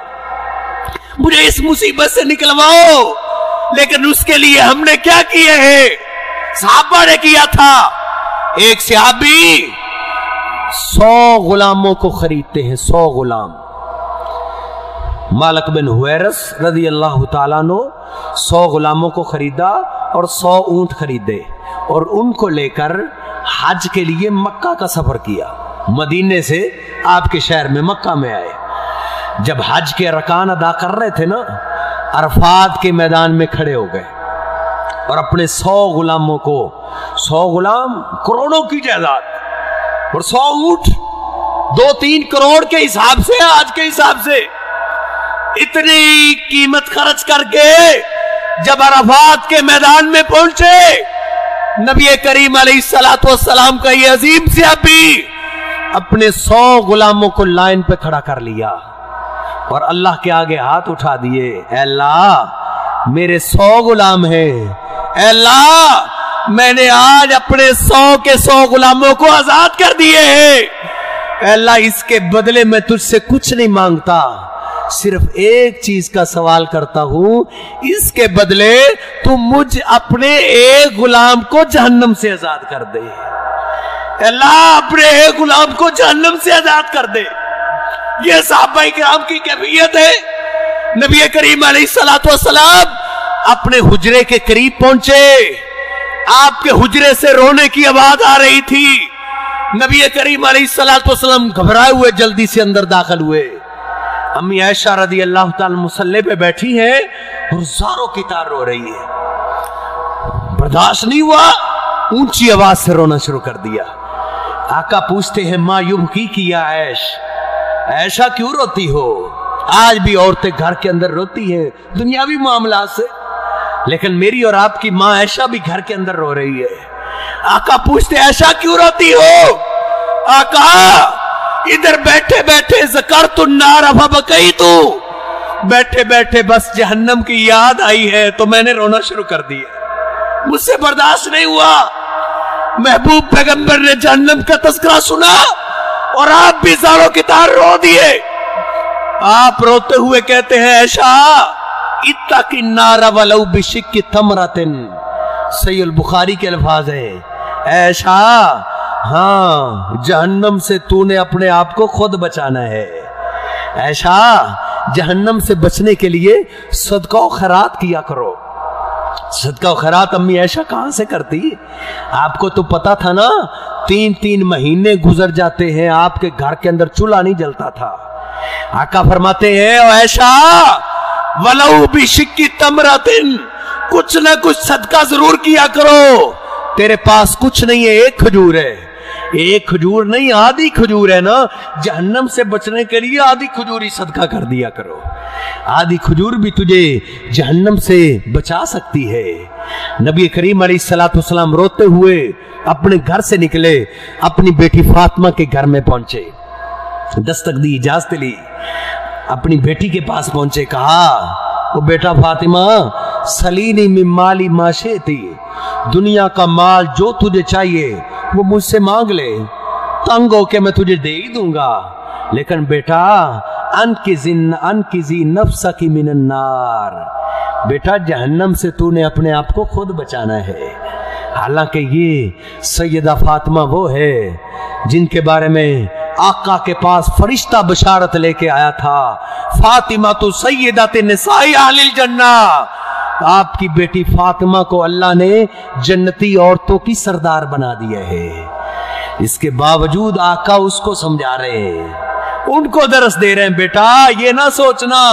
[SPEAKER 1] مجھے اس مصیبت سے نکلواؤ، لیکن اس کے لیے ہم نے کیا کیا ہے؟ صحابہ نے کیا تھا، ایک صحابی 100 غلاموں کو خریدتے ہیں، 100 غلام، مالک بن حویرث رضی اللہ تعالیٰ عنہ 100 غلاموں کو خریدا اور 100 اونٹ خریدے، اور ان کو لے کر حج کے لیے مکہ کا سفر کیا، مدینے سے آپ کے شہر میں مکہ میں آئے، جب حج کے ارکان ادا کر رہے تھے نا، عرفات کے میدان میں کھڑے ہو گئے اور اپنے 100 غلاموں کو، 100 غلام کروڑوں کی جائیداد اور 100 اونٹ 2-3 کروڑ کے حساب سے، آج کے حساب سے اتنی قیمت خرچ کر کے جب عرفات کے میدان میں پہنچے، نبی کریم علیہ السلام کا یہ عظیم صحابی اپنے 100 غلاموں کو لائن پہ کھڑا کر لیا اور اللہ کے آگے ہاتھ اٹھا دیے، اے اللہ میرے 100 غلام ہیں، اے اللہ میں نے آج اپنے 100 کے 100 غلاموں کو آزاد کر دیے ہیں، اے اللہ اس کے بدلے میں تجھ سے کچھ نہیں مانگتا، सिर्फ एक चीज का सवाल करता हूं, इसके बदले तू मुझ अपने एक गुलाम को जहन्नम से आजाद कर दे। अल्लाह अपने एक गुलाम को जहन्नम से आजाद कर दे। यह सहाबा किराम की कैफियत है। नबी करीम अलैहिस्सलातु वस्सलाम अपने हुजरे के करीब पहुंचे, आपके हुजरे से रोने की आवाज आ रही थी। नबी करीम अलैहिस्सलातु वस्सलाम घबराए हुए जल्दी से अंदर दाखिल हुए। अम्मी आयशा रदी अल्लाह ताला मुसल्ले पे बैठी है और ज़ारों की तार रो रही है। बर्दाश्त नहीं हुआ, ऊंची आवाज से रोना शुरू कर दिया। आका पूछते हैं, माँ युबकी की या ऐश, ऐशा क्यों रोती हो? आज भी औरतें घर के अंदर रोती हैं दुनियावी मामला से, लेकिन मेरी और आपकी माँ ऐशा भी घर के अंदर रो रही है। आका पूछते, ऐशा क्यों रोती हो? आका इधर बैठे बैठे ज़करतु नार फबकई तू, बैठे बैठे बस जहन्नम की याद आई है तो मैंने रोना शुरू कर दिया, मुझसे बर्दाश्त नहीं हुआ। महबूब पैगंबर ने जहन्नम का तज़किरा सुना और आप भी ज़ारों की तार रो दिए। आप रोते हुए कहते हैं, ऐशा इत्तकी नार वलौ बिशिक्कि तमरतिन। सहीह बुखारी के अल्फाज हैं, ऐशा हाँ जहन्नम से तूने अपने आप को खुद बचाना है। ऐशा जहन्नम से बचने के लिए सदका और खैरात किया करो। सदका और खैरात अम्मी ऐशा कहां से करती? आपको तो पता था ना, 3-3 महीने गुजर जाते हैं आपके घर के अंदर चूल्हा नहीं जलता था। आका फरमाते हैं, ऐशा वलौ बिशिक्कि तमरतिन, कुछ ना कुछ सदका जरूर किया करो। तेरे पास कुछ नहीं है, एक खजूर है। एक खजूर नहीं, आधी खजूर है ना, जहन्नम से बचने के लिए आधी खजूर ही सदका कर दिया करो। आधी खजूर भी तुझे जहन्नम से बचा सकती है। नबी करीम अलैहिस्सलातु वस्सलाम रोते हुए अपने घर से निकले, अपनी बेटी फातिमा के घर में पहुंचे। दस्तक दी, इजाजत ली, अपनी बेटी के पास पहुंचे। कहा, वो बेटा फातिमा, सलीनी मिन माली माशेती, दुनिया का माल जो तुझे चाहिए वो मुझसे मांग ले, तंग होके मैं तुझे दे ही दूंगा, लेकिन बेटा अनकिज़ी नफ्सकी मिनन नार, बेटा जहन्नम से तूने अपने आप को खुद बचाना है। हालांकि ये सैयदा फातिमा वो है जिनके बारे में आका के पास फरिश्ता बशारत लेके आया था, फातिमा तो सैयदते निसाई अहलिल जन्ना, आपकी बेटी फातिमा को अल्लाह ने जन्नती औरतों की सरदार बना दिया है। इसके बावजूद आका उसको समझा रहे हैं, उनको दरस दे रहे हैं, बेटा ये ना सोचना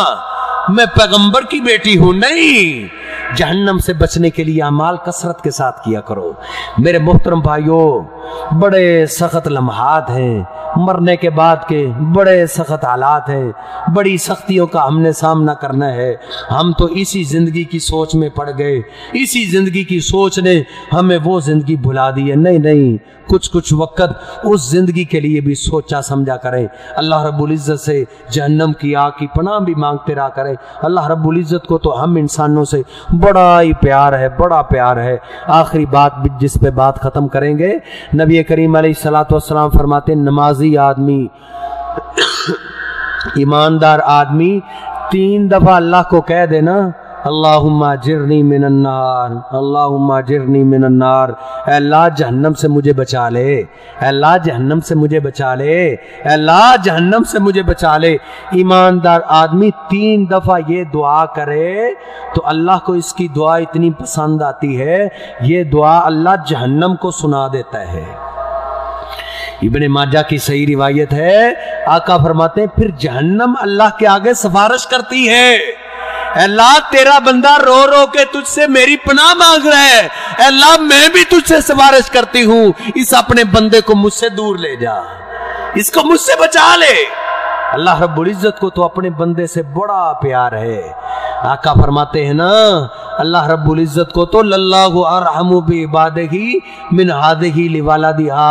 [SPEAKER 1] मैं पैगंबर की बेटी हूं, नहीं, जहन्नम से बचने के लिए अमाल कसरत के साथ किया करो। मेरे मोहतरम भाइयों, बड़े सख्त लम्हात हैं, मरने के बाद के बड़े सख्त हालात हैं, बड़ी सख्तियों का हमने सामना करना है। हम तो इसी जिंदगी की सोच में पड़ गए, इसी जिंदगी की सोच ने हमें वो जिंदगी भुला दी है। नहीं नहीं, कुछ कुछ वक्त उस जिंदगी के लिए भी सोचा समझा करें। अल्लाह रब्बुल इज़्ज़त से जहन्नम की आग की पनाह भी मांगते रहा करें। अल्लाह रब्बुल इज़्ज़त को तो हम इंसानों से बड़ा ही प्यार है, बड़ा प्यार है। आखिरी बात जिस पे बात ख़त्म करेंगे, नबी करीम अलैहिस्सलातु वस्सलाम फरमाते, नमाजी आदमी, ईमानदार आदमी 3 दफ़ा अल्लाह को कह देना, अल्लाहुम्मा जिरनी मिनन नार, अल्लाहुम्मा जिरनी मिनन नार, अल्लाह जहन्नम से मुझे बचा ले, अल्लाह जहन्नम से मुझे बचा ले, अल्लाह जहन्नम से मुझे बचा ले। ईमानदार आदमी 3 दफ़ा ये दुआ करे तो अल्लाह को इसकी दुआ इतनी पसंद आती है, ये दुआ अल्लाह जहन्नम को सुना देता है। इब्ने माजा की सही रिवायत है, आका फरमाते हैं, फिर जहन्नम अल्लाह के आगे सिफारिश करती है, अल्लाह तेरा बंदा रो रो के तुझसे मेरी पनाह मांग रहा है, अल्लाह मैं भी तुझसे सिफारिश करती हूं, इस अपने बंदे को मुझसे दूर ले जा, इसको मुझसे बचा ले। अल्लाह रब्बुल इज़्ज़त को तो अपने बंदे से बड़ा प्यार है। आका फरमाते हैं ना, अल्लाह रब्बुल इज़्ज़त को तो लल्लाहु अरहमु बि इबादिही मिन हादिही लिवालादिहा।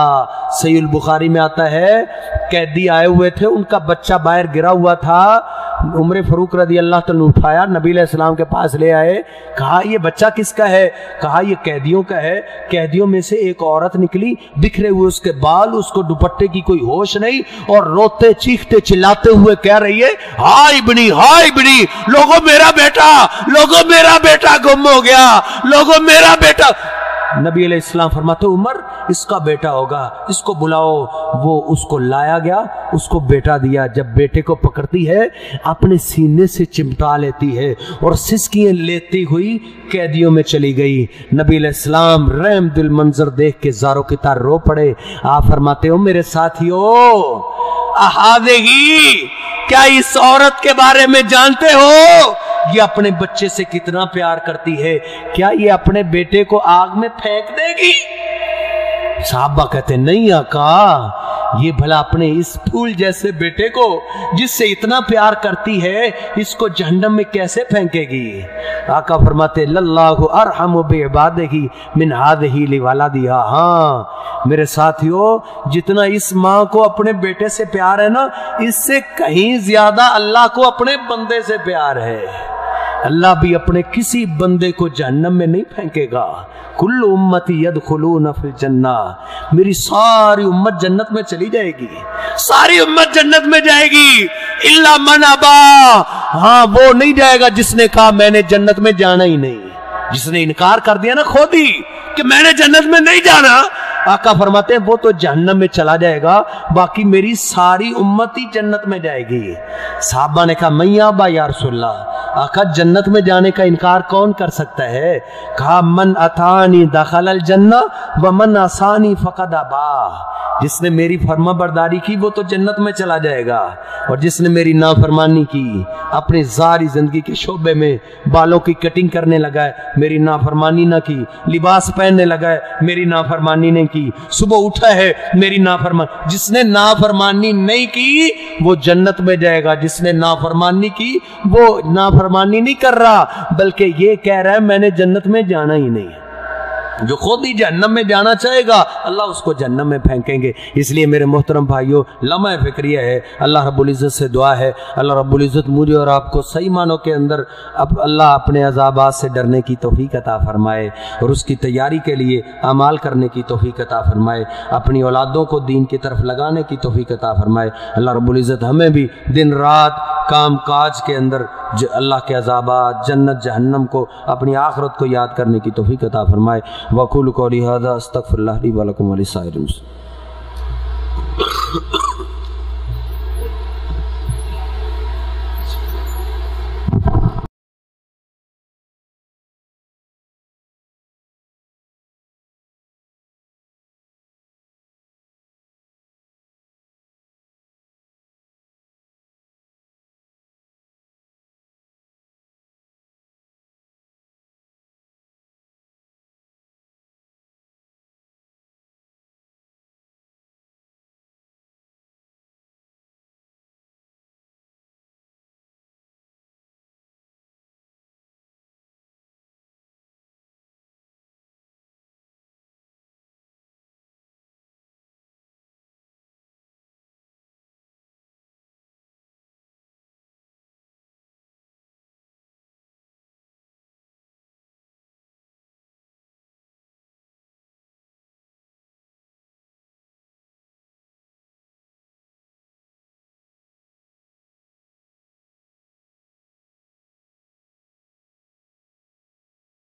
[SPEAKER 1] सहीह बुखारी में आता है, कैदी आए हुए थे, उनका बच्चा बाहर गिरा हुआ था, उमर फारूक रदी अल्लाह तआला ने उठाया, नबी अलैहिस्सलाम के पास ले आए, कहा ये बच्चा किसका है? कहा ये कैदियों का है। कैदियों में से एक औरत निकली, बिखरे हुए उसके बाल, उसको दुपट्टे की कोई होश नहीं, और रोते चीखते चिल्लाते हुए कह रही है, हाय इब्नी, हाय इब्नी, लोगों मेरा बेटा, लोगों मेरा बेटा गुम हो गया, लोगों मेरा बेटा। नबी अलैहिस्सलाम फरमाते, उमर इसका बेटा होगा, इसको बुलाओ। वो उसको लाया गया, उसको बेटा दिया। जब बेटे को पकड़ती है, अपने सीने से चिमटा लेती है और सिसकियां लेती हुई कैदियों में चली गई। नबी अलैहिस्सलाम रहम दिल मंजर देख के ज़ारो की तार रो पड़े। आप फरमाते हो, मेरे साथियों, आहादेगी, क्या इस औरत के बारे में जानते हो? ये अपने बच्चे से कितना प्यार करती है, क्या ये अपने बेटे को आग में फेंक देगी? साहबा कहते, नहीं आका, ये भला अपने इस फूल जैसे बेटे को जिससे इतना प्यार करती है, इसको जहन्नम में कैसे फेंकेगी? आका फरमाते, लल्लाहु अरहमु बिइबादिही मिन हादिही लिवलादिहा। हाँ मेरे साथियों, जितना इस माँ को अपने बेटे से प्यार है ना, इससे कहीं ज्यादा अल्लाह को अपने बंदे से प्यार है। अल्लाह भी अपने किसी बंदे को जहन्नम में नहीं फेंकेगा। कुल्लु उम्मती यदखुलून फिल जन्ना, मेरी सारी उम्मत जन्नत में चली जाएगी, सारी उम्मत जन्नत में जाएगी, इल्ला मन अबा, हाँ वो नहीं जाएगा जिसने कहा मैंने जन्नत में जाना ही नहीं, जिसने इनकार कर दिया ना खुद ही कि मैंने जन्नत में नहीं जाना। आका फरमाते हैं वो तो जहन्नम में चला जाएगा, बाकी मेरी सारी उम्मत ही जन्नत में जाएगी। साहबा ने कहा, मैया बा या रसूलल्लाह, आका जन्नत में जाने का इनकार कौन कर सकता है? कहा, मन अतानी दखलल जन्ना व मन असानी फकद अबा, जिसने मेरी फर्मा बरदारी की वो तो जन्नत में चला जाएगा, और जिसने मेरी नाफरमानी की, अपनी सारी जिंदगी के शोबे में बालों की कटिंग करने लगा है, मेरी नाफरमानी ना की, लिबास पहनने लगा है, मेरी नाफरमानी नहीं की, सुबह उठा है, मेरी नाफरमानी, जिसने नाफरमानी नहीं की वो जन्नत में जाएगा, जिसने नाफरमानी की वो नाफरमानी नहीं कर रहा, बल्कि ये कह रहा है मैंने जन्नत में जाना ही नहीं। जो खुद ही जहन्नम में जाना चाहेगा, अल्लाह उसको जहन्नम में फेंकेंगे। इसलिए मेरे मोहतरम भाइयों, लम्हा फिक्रिया है, अल्लाह रब्बुल इज़्ज़त से दुआ है, अल्लाह रब्बुल इज़्ज़त मुझे और आपको सही मानों के अंदर अब अल्लाह अपने अज़ाबात से डरने की तौफीक अता फरमाए, और उसकी तैयारी के लिए अमाल करने की तौफीक अता फरमाए, अपनी औलादों को दीन की तरफ लगाने की तौफीक अता फरमाए। अल्लाह रब्बुल इज़्ज़त हमें भी दिन रात काम काज के अंदर अल्लाह के अज़ाबात, जन्नत, जहन्नम को, अपनी आखिरत को याद करने की तौफीक अता फरमाए। वक़ूलु क़ौली हाज़ा अस्तग़फ़िरुल्लाह ली व लकुम व लिसाइरिल मुस्लिमीन।